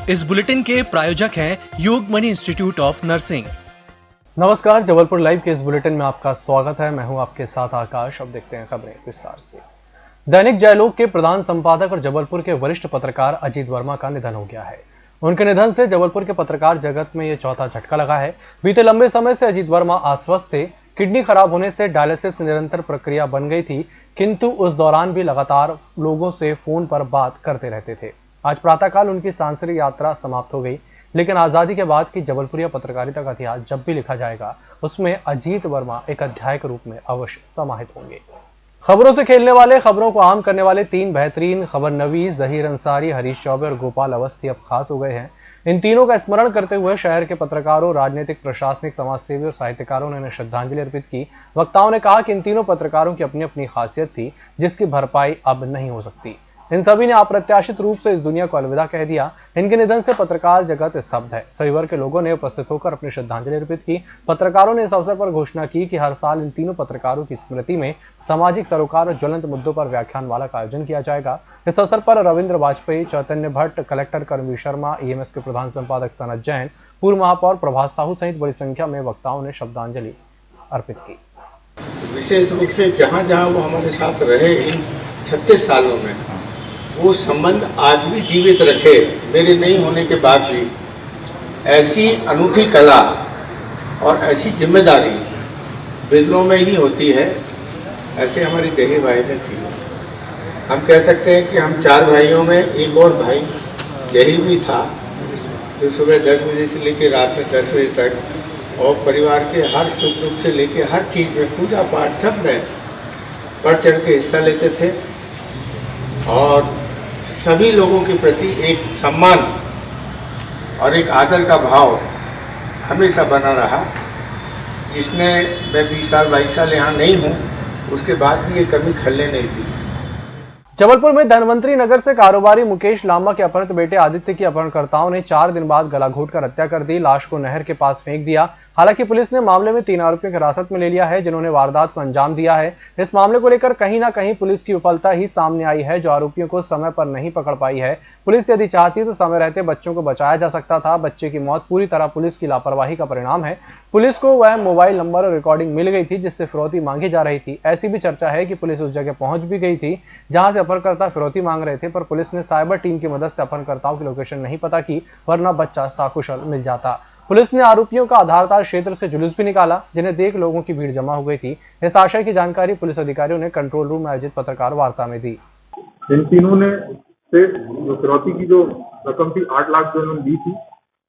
इस बुलेटिन के प्रायोजक हैं योगमणि इंस्टीट्यूट ऑफ नर्सिंग। नमस्कार, जबलपुर लाइव के इस बुलेटिन में आपका स्वागत है। मैं हूं आपके साथ आकाश। अब देखते हैं खबरें विस्तार से। दैनिक जागरण के प्रधान संपादक और जबलपुर के वरिष्ठ पत्रकार अजीत वर्मा का निधन हो गया है। उनके निधन से जबलपुर के पत्रकार जगत में यह चौथा झटका लगा है। बीते लंबे समय से अजीत वर्मा अस्वस्थ थे। किडनी खराब होने से डायलिसिस निरंतर प्रक्रिया बन गई थी, किंतु उस दौरान भी लगातार लोगों से फोन पर बात करते रहते थे। आज प्रातःकाल उनकी सांसारिक यात्रा समाप्त हो गई, लेकिन आजादी के बाद की जबलपुरिया पत्रकारिता का इतिहास जब भी लिखा जाएगा, उसमें अजीत वर्मा एक अध्याय के रूप में अवश्य समाहित होंगे। खबरों से खेलने वाले, खबरों को आम करने वाले तीन बेहतरीन खबर नवीस, जहीर अंसारी, हरीश चौबे और गोपाल अवस्थी अब खास हो गए हैं। इन तीनों का स्मरण करते हुए शहर के पत्रकारों, राजनीतिक, प्रशासनिक, समाजसेवी और साहित्यकारों ने उन्हें श्रद्धांजलि अर्पित की। वक्ताओं ने कहा कि इन तीनों पत्रकारों की अपनी अपनी खासियत थी, जिसकी भरपाई अब नहीं हो सकती। इन सभी ने अप्रत्याशित रूप से इस दुनिया को अलविदा कह दिया। इनके निधन से पत्रकार जगत स्तब्ध है। सभी वर्ग के लोगों ने उपस्थित होकर अपनी श्रद्धांजलि अर्पित की। पत्रकारों ने इस अवसर पर घोषणा की कि हर साल इन तीनों पत्रकारों की स्मृति में सामाजिक सरोकार और ज्वलंत मुद्दों पर व्याख्यानमाला का आयोजन किया जाएगा। इस अवसर पर रविंद्र वाजपेयी, चैतन्य भट्ट, कलेक्टर कर्मवीर शर्मा, ईएमएस के प्रधान संपादक सनत जैन, पूर्व महापौर प्रभात साहू सहित बड़ी संख्या में वक्ताओं ने श्रद्धांजलि अर्पित की। विशेष रूप से जहाँ जहाँ वो हमारे साथ रहे इन 36 सालों में, वो संबंध आज भी जीवित रखे। मेरे नहीं होने के बाद भी ऐसी अनूठी कला और ऐसी जिम्मेदारी बिरलों में ही होती है, ऐसे हमारी जहीर भाई में थी। हम कह सकते हैं कि हम 4 भाइयों में एक और भाई जहीर भी था, जो सुबह 10 बजे से लेकर रात में 10 बजे तक और परिवार के हर सुख दुख से लेकर हर चीज़ में, पूजा पाठ सब में बढ़ चढ़ के हिस्सा लेते थे और सभी लोगों के प्रति एक सम्मान और एक आदर का भाव हमेशा बना रहा, जिसने मैं 20 साल 22 साल यहाँ नहीं हूँ, उसके बाद भी ये कभी खलने नहीं दी। जबलपुर में धनवंतरी नगर से कारोबारी मुकेश लांबा के अपहृत बेटे आदित्य की अपहरणकर्ताओं ने 4 दिन बाद गला घोंटकर हत्या कर दी। लाश को नहर के पास फेंक दिया। हालांकि पुलिस ने मामले में 3 आरोपियों को हिरासत में ले लिया है, जिन्होंने वारदात को अंजाम दिया है। इस मामले को लेकर कहीं ना कहीं पुलिस की विफलता ही सामने आई है, जो आरोपियों को समय पर नहीं पकड़ पाई है। पुलिस यदि चाहती तो समय रहते बच्चों को बचाया जा सकता था। बच्चे की मौत पूरी तरह पुलिस की लापरवाही का परिणाम है। पुलिस को वह मोबाइल नंबर और रिकॉर्डिंग मिल गई थी, जिससे फिरौती मांगी जा रही थी। ऐसी भी चर्चा है कि पुलिस उस जगह पहुंच भी गई थी जहां से अपहरणकर्ता फिरौती मांग रहे थे, पर पुलिस ने साइबर टीम की मदद से अपहरणकर्ताओं की लोकेशन नहीं पता की, वरना बच्चा सकुशल मिल जाता। पुलिस ने आरोपियों का आधारताल क्षेत्र से जुलूस भी निकाला, जिन्हें देख लोगों की भीड़ जमा हो गई थी। इस आशय की जानकारी पुलिस अधिकारियों ने कंट्रोल रूम में आयोजित पत्रकार वार्ता में दी। इन तीनों ने से जो फिरौती की जो रकम थी 8 लाख जो उन्होंने दी थी,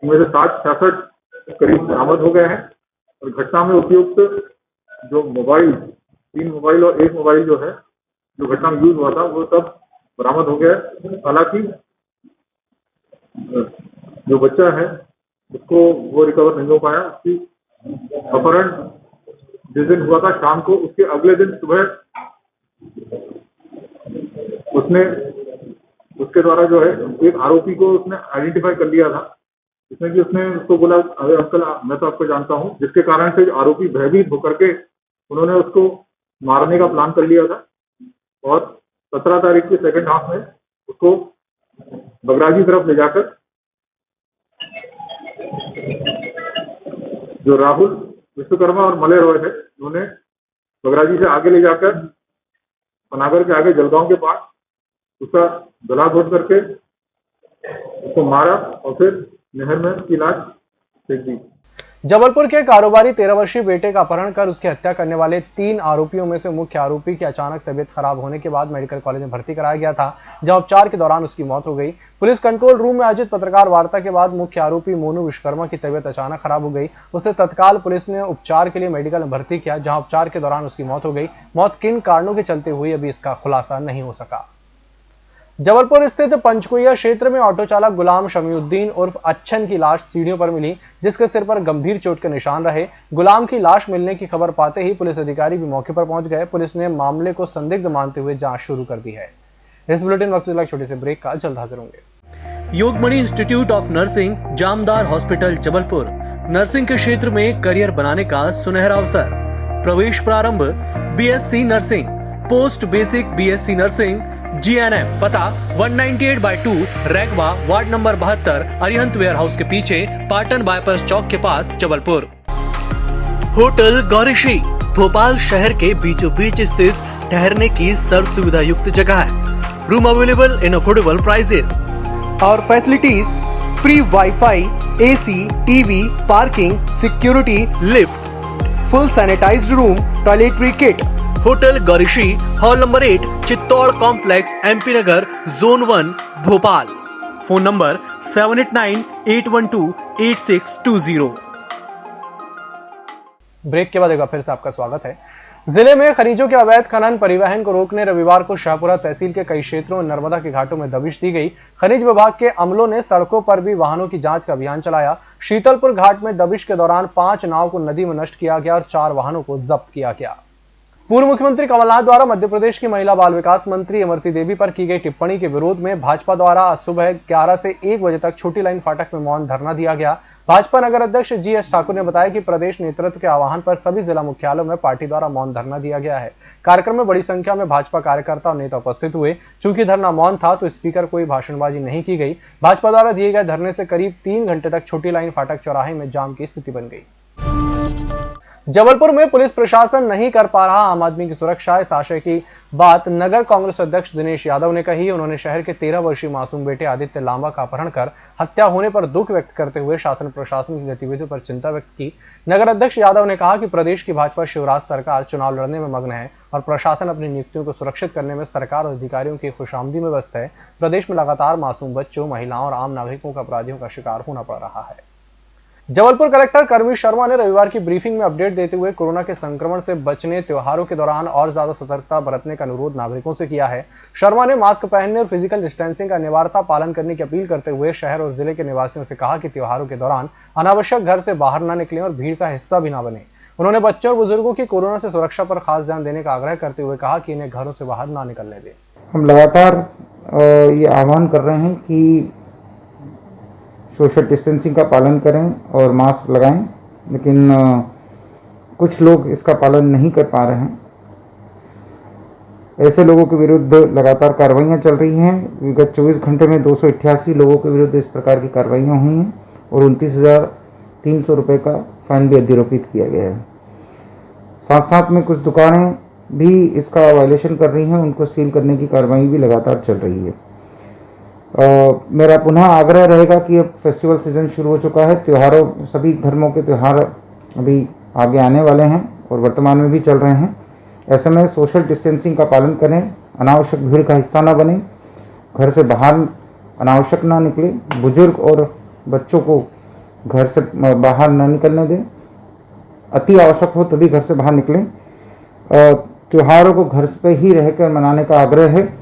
उनमें से 60-66 करीब बरामद हो गए हैं और घटना में उपयुक्त जो मोबाइल, 3 मोबाइल और 1 मोबाइल जो है, जो घटना में यूज हुआ था, वो सब बरामद हो गया है। हालांकि जो बच्चा है उसको वो रिकवर नहीं हो पाया। उसकी अपहरण जिस दिन हुआ था शाम को, उसके अगले दिन सुबह उसके द्वारा जो है एक आरोपी को उसने आइडेंटिफाई कर लिया था, जिसमें कि उसने उसको बोला, अरे अंकल मैं तो आपको जानता हूँ, जिसके कारण से आरोपी भयभीत होकर के उन्होंने उसको मारने का प्लान कर लिया था और 17 तारीख के सेकंड हाफ में उसको बगराजी तरफ ले जाकर जो राहुल विश्वकर्मा और मलय रॉय है, उन्होंने बगराजी से आगे ले जाकर पनागर के आगे जलगांव के पास उसका गला घोट करके उसको मारा और फिर नहर में उसकी लाश फेंक दी। जबलपुर के कारोबारी 13 वर्षीय बेटे का अपहरण कर उसकी हत्या करने वाले 3 आरोपियों में से मुख्य आरोपी की अचानक तबीयत खराब होने के बाद मेडिकल कॉलेज में भर्ती कराया गया था, जहां उपचार के दौरान उसकी मौत हो गई। पुलिस कंट्रोल रूम में आयोजित पत्रकार वार्ता के बाद मुख्य आरोपी मोनू विश्वकर्मा की तबीयत अचानक खराब हो गई। उसे तत्काल पुलिस ने उपचार के लिए मेडिकल में भर्ती किया, जहाँ उपचार के दौरान उसकी मौत हो गई। मौत किन कारणों के चलते हुई, अभी इसका खुलासा नहीं हो सका। जबलपुर स्थित पंचकुइया क्षेत्र में ऑटो चालक गुलाम शमीउद्दीन उर्फ अच्छन की लाश सीढ़ियों पर मिली, जिसके सिर पर गंभीर चोट के निशान रहे। गुलाम की लाश मिलने की खबर पाते ही पुलिस अधिकारी भी मौके पर पहुंच गए। पुलिस ने मामले को संदिग्ध मानते हुए जांच शुरू कर दी है। इस बुलेटिन वक्त एक छोटे से ब्रेक का, जल्द हाजिर होंगे। Yogmani institute of nursing, Jamdar hospital, Jabalpur. Nursing के क्षेत्र में करियर बनाने का सुनहरा अवसर। प्रवेश प्रारंभ BSc nursing, post basic BSc nursing GNM, पता 198/2 Raigwa, ward number 72, Arihant warehouse के पीछे, पाटन बाईपास चौक के पास, जबलपुर। होटल गौरीश्री भोपाल शहर के बीचों बीच स्थित ठहरने की सर्व सुविधा युक्त जगह है। Room available in affordable prices और facilities free wifi, AC, TV, parking, security, lift, full sanitised room, toiletry kit. Hotel Gaurishree, hall number 8, Chittor complex, MP Nagar, zone 1, Bhopal. Phone number 7898128620। Break के बाद एक बार फिर से आपका स्वागत है। जिले में खनिजों के अवैध खनन परिवहन को रोकने रविवार को शाहपुरा तहसील के कई क्षेत्रों में नर्मदा के घाटों में दबिश दी गई। खनिज विभाग के अमलों ने सड़कों पर भी वाहनों की जांच का अभियान चलाया। शीतलपुर घाट में दबिश के दौरान 5 नाव को नदी में नष्ट किया गया और 4 वाहनों को जब्त किया गया। पूर्व मुख्यमंत्री कमलनाथ द्वारा मध्य प्रदेश की महिला बाल विकास मंत्री इमरती देवी पर की गई टिप्पणी के विरोध में भाजपा द्वारा आज सुबह 11 से 1 बजे तक छोटी लाइन फाटक में मौन धरना दिया गया। भाजपा नगर अध्यक्ष GS ठाकुर ने बताया कि प्रदेश नेतृत्व के आह्वान पर सभी जिला मुख्यालयों में पार्टी द्वारा मौन धरना दिया गया है। कार्यक्रम में बड़ी संख्या में भाजपा कार्यकर्ता और नेता उपस्थित हुए। चूंकि धरना मौन था तो स्पीकर कोई भाषणबाजी नहीं की गई। भाजपा द्वारा दिए गए धरने से करीब 3 घंटे तक छोटी लाइन फाटक चौराहे में जाम की स्थिति बन गई। जबलपुर में पुलिस प्रशासन नहीं कर पा रहा आम आदमी की सुरक्षा, इस आशय की बात नगर कांग्रेस अध्यक्ष दिनेश यादव ने कही। उन्होंने शहर के 13 वर्षीय मासूम बेटे आदित्य लांबा का अपहरण कर हत्या होने पर दुख व्यक्त करते हुए शासन प्रशासन की गतिविधियों पर चिंता व्यक्त की। नगर अध्यक्ष यादव ने कहा कि प्रदेश की भाजपा शिवराज सरकार चुनाव लड़ने में मग्न है और प्रशासन अपनी नियुक्तियों को सुरक्षित करने में सरकार और अधिकारियों की खुशामदी में व्यस्त है। प्रदेश में लगातार मासूम बच्चों, महिलाओं और आम नागरिकों का अपराधियों का शिकार होना पड़ रहा है। जबलपुर कलेक्टर कर्मी शर्मा ने रविवार की ब्रीफिंग में अपडेट देते हुए कोरोना के संक्रमण से बचने, त्योहारों के दौरान और ज्यादा सतर्कता बरतने का अनुरोध नागरिकों से किया है। शर्मा ने मास्क पहनने और फिजिकल डिस्टेंसिंग का अनिवार्यता पालन करने की अपील करते हुए शहर और जिले के निवासियों से कहा कि त्योहारों के दौरान अनावश्यक घर से बाहर न निकलें और भीड़ का हिस्सा भी न बने। उन्होंने बच्चों और बुजुर्गों की कोरोना से सुरक्षा पर खास ध्यान देने का आग्रह करते हुए कहा कि इन्हें घरों से बाहर न निकलने दें। हम लगातार ये आह्वान कर रहे हैं कि सोशल डिस्टेंसिंग का पालन करें और मास्क लगाएं, लेकिन कुछ लोग इसका पालन नहीं कर पा रहे हैं। ऐसे लोगों के विरुद्ध लगातार कार्रवाइयां चल रही हैं। विगत 24 घंटे में 288 लोगों के विरुद्ध इस प्रकार की कार्रवाइयां हुई हैं और 29,300 रुपये का फाइन भी अधिरोपित किया गया है। साथ साथ में कुछ दुकानें भी इसका वायलेशन कर रही हैं, उनको सील करने की कार्रवाई भी लगातार चल रही है। मेरा पुनः आग्रह रहेगा कि अब फेस्टिवल सीजन शुरू हो चुका है। त्योहारों, सभी धर्मों के त्यौहार अभी आगे आने वाले हैं और वर्तमान में भी चल रहे हैं। ऐसे में सोशल डिस्टेंसिंग का पालन करें, अनावश्यक भीड़ का हिस्सा न बने, घर से बाहर अनावश्यक ना निकले, बुजुर्ग और बच्चों को घर से बाहर न निकलने दें। अति आवश्यक हो तभी घर से बाहर निकलें। त्योहारों को घर पे ही रहकर मनाने का आग्रह है।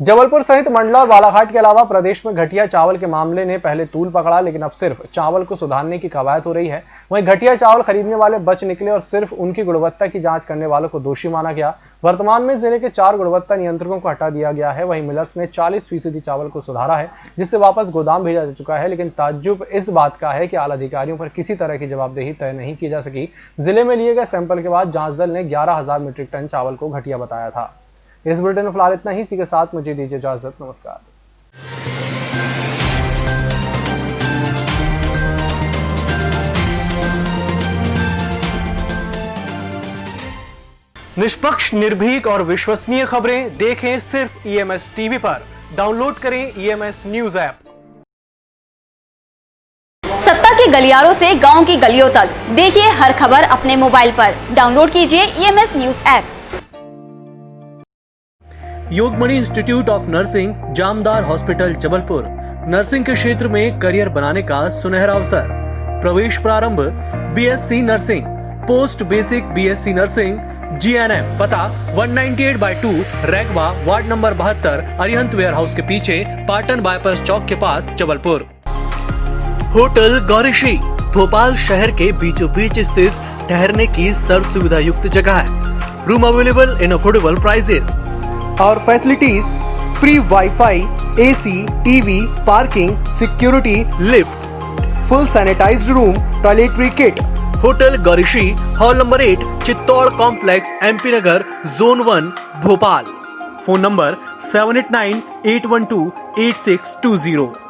जबलपुर सहित मंडला और बालाघाट के अलावा प्रदेश में घटिया चावल के मामले ने पहले तूल पकड़ा, लेकिन अब सिर्फ चावल को सुधारने की कवायद हो रही है। वहीं घटिया चावल खरीदने वाले बच निकले और सिर्फ उनकी गुणवत्ता की जांच करने वालों को दोषी माना गया। वर्तमान में जिले के 4 गुणवत्ता नियंत्रकों को हटा दिया गया है। वहीं मिलर्स ने 40% चावल को सुधारा है, जिससे वापस गोदाम भेजा जा चुका है। लेकिन ताज्जुब इस बात का है कि आला अधिकारियों पर किसी तरह की जवाबदेही तय नहीं की जा सकी। जिले में लिए गए सैंपल के बाद जांच दल ने 11,000 मीट्रिक टन चावल को घटिया बताया था। इस बुलेटिन में फिलहाल इतना ही। इसी के साथ मुझे दीजिए इजाजत। नमस्कार। निष्पक्ष, निर्भीक और विश्वसनीय खबरें देखें सिर्फ EMS टीवी पर। डाउनलोड करें EMS न्यूज ऐप। सत्ता के गलियारों से गांव की गलियों तक देखिए हर खबर अपने मोबाइल पर। डाउनलोड कीजिए EMS news app. Yogmani institute of nursing, Jamdar hospital, Jabalpur. Nursing के क्षेत्र में करियर बनाने का सुनहरा अवसर। प्रवेश प्रारंभ BSc nursing, post basic BSc nursing GNM, पता 198/2 Raigwa, ward number 72, Arihant warehouse के पीछे, पाटन बाईपास चौक के पास, जबलपुर। होटल गौरीश्री भोपाल शहर के बीचों बीच स्थित ठहरने की सर्व सुविधा युक्त जगह है। Room available in affordable prices और facilities free wifi, AC, TV, parking, security, lift, full sanitised room, toiletry kit. Hotel Gaurishree, hall number 8, Chittor complex, MP Nagar, zone 1, Bhopal. Phone number 7898128620।